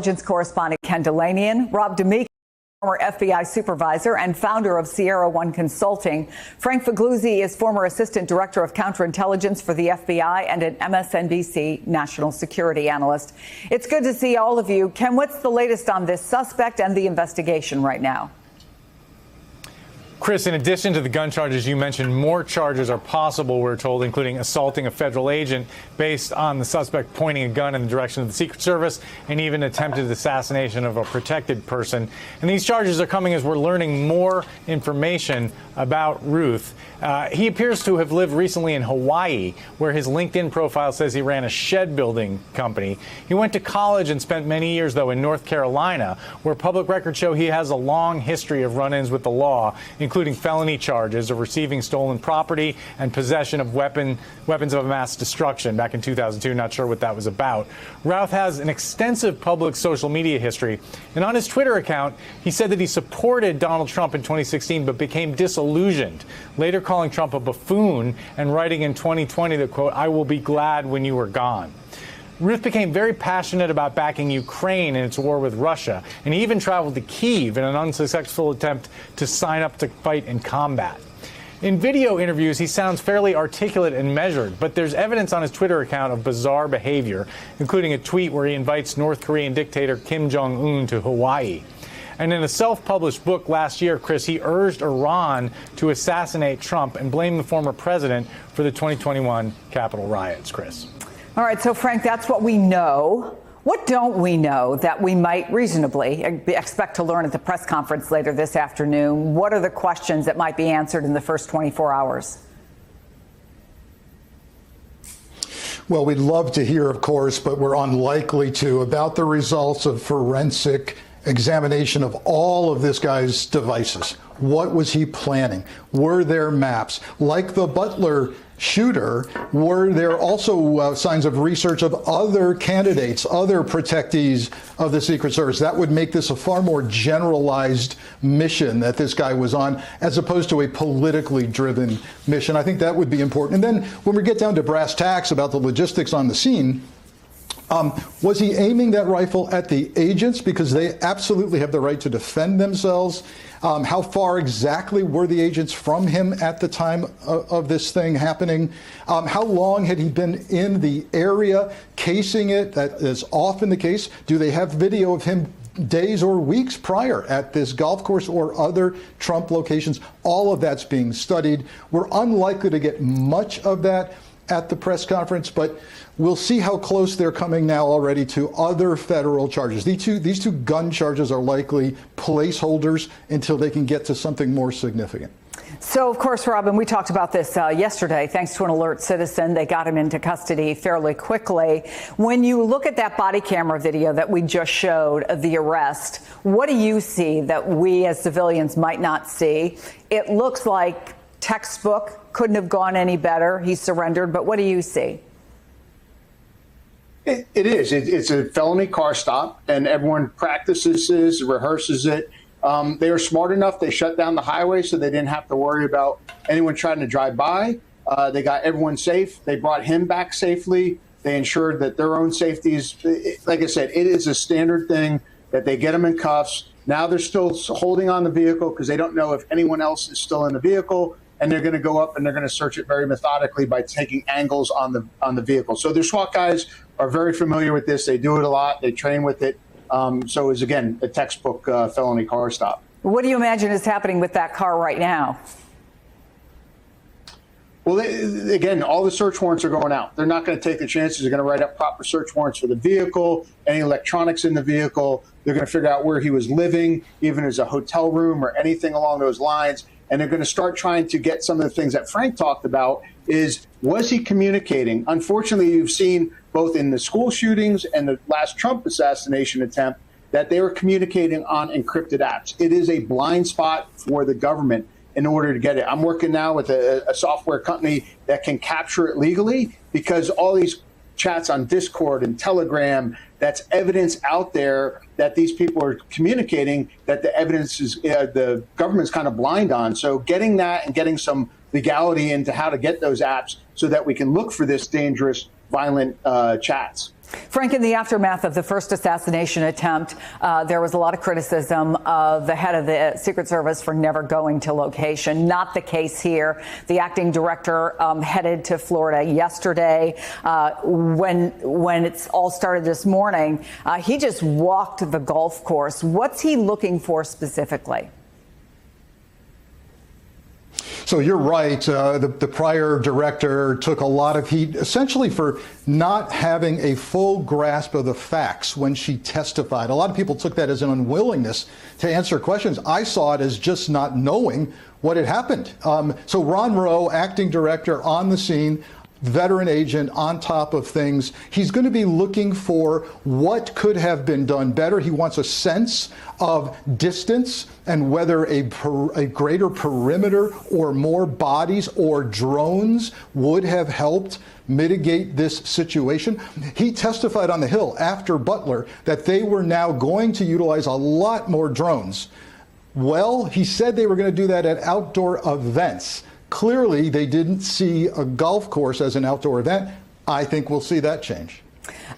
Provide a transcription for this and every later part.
Intelligence correspondent Ken Delanian, Rob D'Amico, former FBI supervisor and founder of Sierra One Consulting. Frank Figluzzi is former assistant director of counterintelligence for the FBI and an MSNBC national security analyst. It's good to see all of you. Ken, what's the latest on this suspect and the investigation right now? Chris, in addition to the gun charges you mentioned, more charges are possible, we're told, including assaulting a federal agent based on the suspect pointing a gun in the direction of the Secret Service and even attempted assassination of a protected person. And these charges are coming as we're learning more information about Ruth. He appears to have lived recently in Hawaii, where his LinkedIn profile says he ran a shed building company. He went to college and spent many years, though, in North Carolina, where public records show he has a long history of run-ins with the law, including felony charges of receiving stolen property and possession of weapons of mass destruction back in 2002. Not sure what that was about. Routh has an extensive public social media history, and on his Twitter account, he said that he supported Donald Trump in 2016 but became disillusioned, later calling Trump a buffoon and writing in 2020 that, quote, "I will be glad when you are gone." Ruth became very passionate about backing Ukraine in its war with Russia, and he even traveled to Kyiv in an unsuccessful attempt to sign up to fight in combat. In video interviews, he sounds fairly articulate and measured, but there's evidence on his Twitter account of bizarre behavior, including a tweet where he invites North Korean dictator Kim Jong-un to Hawaii. And in a self-published book last year, Chris, he urged Iran to assassinate Trump and blame the former president for the 2021 Capitol riots, Chris. All right, so Frank, that's what we know. What don't we know that we might reasonably expect to learn at the press conference later this afternoon? What are the questions that might be answered in the first 24 hours? Well, we'd love to hear, of course, but we're unlikely to, about the results of forensic examination of all of this guy's devices. What was he planning? Were there maps? Like the Butler shooter, were there also signs of research of other candidates, other protectees of the Secret Service? That would make this a far more generalized mission that this guy was on, as opposed to a politically driven mission. I think that would be important. And then when we get down to brass tacks about the logistics on the scene, was he aiming that rifle at the agents because they absolutely have the right to defend themselves? How far exactly were the agents from him at the time of this thing happening? How long had he been in the area casing it? That is often the case. Do they have video of him days or weeks prior at this golf course or other Trump locations? All of that's being studied. We're unlikely to get much of that at the press conference, but we'll see how close they're coming now already to other federal charges. These two gun charges are likely placeholders until they can get to something more significant. So, of course, Robin, we talked about this yesterday. Thanks to an alert citizen, they got him into custody fairly quickly. When you look at that body camera video that we just showed of the arrest, what do you see that we as civilians might not see? It looks like textbook, couldn't have gone any better. He surrendered. But what do you see? It is. It's a felony car stop, and everyone practices this, rehearses it. They were smart enough. They shut down the highway so they didn't have to worry about anyone trying to drive by. They got everyone safe. They brought him back safely. They ensured that their own safety is, like I said, it is a standard thing that they get them in cuffs. Now they're still holding on the vehicle because they don't know if anyone else is still in the vehicle. And they're going to go up and they're going to search it very methodically by taking angles on the vehicle. So their SWAT guys are very familiar with this. They do it a lot. They train with it. So it was, again, a textbook felony car stop. What do you imagine is happening with that car right now? Well, again, all the search warrants are going out. They're not going to take the chances. They're going to write up proper search warrants for the vehicle, any electronics in the vehicle. They're going to figure out where he was living, even as a hotel room or anything along those lines. And they're going to start trying to get some of the things that Frank talked about is, was he communicating? Unfortunately, you've seen both in the school shootings and the last Trump assassination attempt that they were communicating on encrypted apps. It is a blind spot for the government in order to get it. I'm working now with a software company that can capture it legally because all these chats on Discord and Telegram, that's evidence out there that these people are communicating that the evidence is the government's kind of blind on. So getting that and getting some legality into how to get those apps so that we can look for this dangerous, violent chats. Frank, in the aftermath of the first assassination attempt, there was a lot of criticism of the head of the Secret Service for never going to location. Not the case here. The acting director headed to Florida yesterday. When it's all started this morning, he just walked the golf course. What's he looking for specifically? So you're right. The prior director took a lot of heat, essentially for not having a full grasp of the facts when she testified. A lot of people took that as an unwillingness to answer questions. I saw it as just not knowing what had happened. So Ron Rowe, acting director, on the scene, veteran agent, on top of things. He's going to be looking for what could have been done better. He wants a sense of distance and whether a greater perimeter or more bodies or drones would have helped mitigate this situation. He testified on the Hill after Butler that they were now going to utilize a lot more drones. Well, he said they were going to do that at outdoor events. Clearly, they didn't see a golf course as an outdoor event. I think we'll see that change.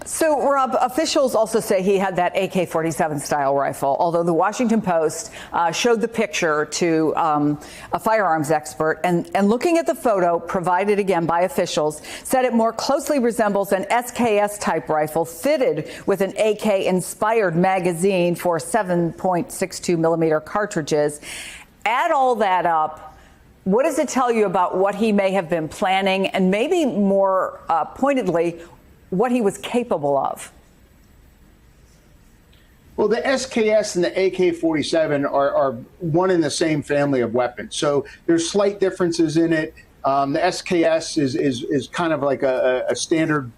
So, Rob, officials also say he had that AK-47 style rifle, although the Washington Post showed the picture to a firearms expert, and looking at the photo provided again by officials, said it more closely resembles an SKS-type rifle fitted with an AK-inspired magazine for 7.62 millimeter cartridges. Add all that up. What does it tell you about what he may have been planning, and maybe more pointedly, what he was capable of? Well, the SKS and the AK-47 are one in the same family of weapons. So there's slight differences in it. The SKS is kind of like a standard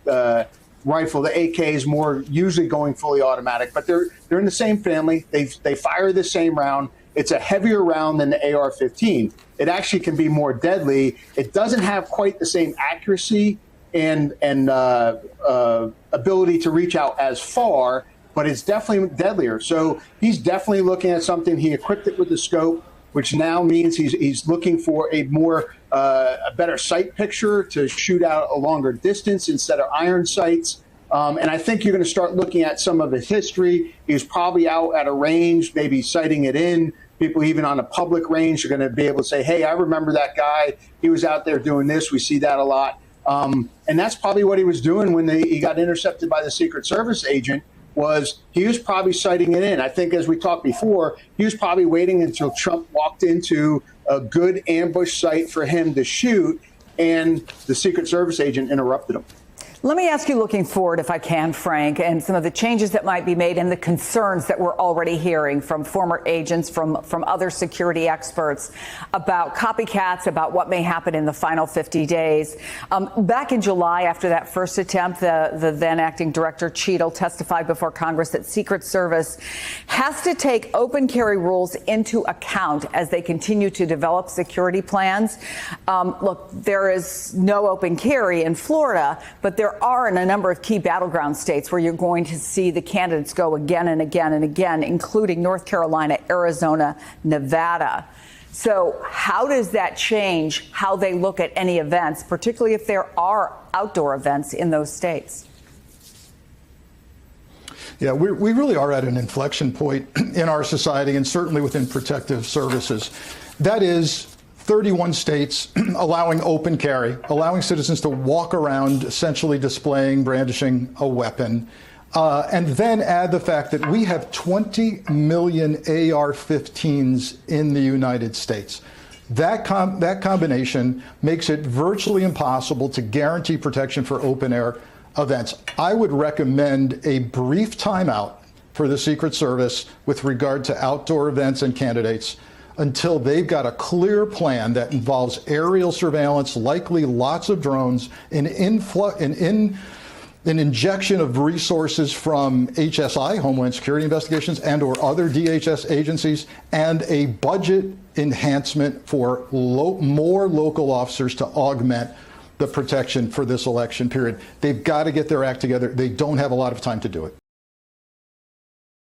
rifle. The AK is more usually going fully automatic, but they're in the same family. They fire the same round. It's a heavier round than the AR-15. It actually can be more deadly. It doesn't have quite the same accuracy and ability to reach out as far, but it's definitely deadlier. So he's definitely looking at something. He equipped it with the scope, which now means he's looking for a better sight picture to shoot out a longer distance instead of iron sights. And I think you're going to start looking at some of his history. He was probably out at a range, maybe sighting it in. People even on a public range are going to be able to say, hey, I remember that guy. He was out there doing this. We see that a lot. And that's probably what he was doing when he got intercepted by the Secret Service agent. He was probably sighting it in. I think, as we talked before, he was probably waiting until Trump walked into a good ambush site for him to shoot, and the Secret Service agent interrupted him. Let me ask you, looking forward, if I can, Frank, and some of the changes that might be made and the concerns that we're already hearing from former agents, from other security experts about copycats, about what may happen in the final 50 days. Back in July, after that first attempt, the then acting director, Cheadle, testified before Congress that Secret Service has to take open carry rules into account as they continue to develop security plans. Look, there is no open carry in Florida, but there are in a number of key battleground states where you're going to see the candidates go again and again and again, including North Carolina, Arizona, Nevada. So how does that change how they look at any events, particularly if there are outdoor events in those states? Yeah, we really are at an inflection point in our society, and certainly within protective services. That is 31 states allowing open carry, allowing citizens to walk around essentially displaying, brandishing a weapon. And then add the fact that we have 20 million AR-15s in the United States. That combination makes it virtually impossible to guarantee protection for open air events. I would recommend a brief timeout for the Secret Service with regard to outdoor events and candidates until they've got a clear plan that involves aerial surveillance, likely lots of drones, an injection of resources from HSI, Homeland Security Investigations, and or other DHS agencies, and a budget enhancement for more local officers to augment the protection for this election period. They've got to get their act together. They don't have a lot of time to do it.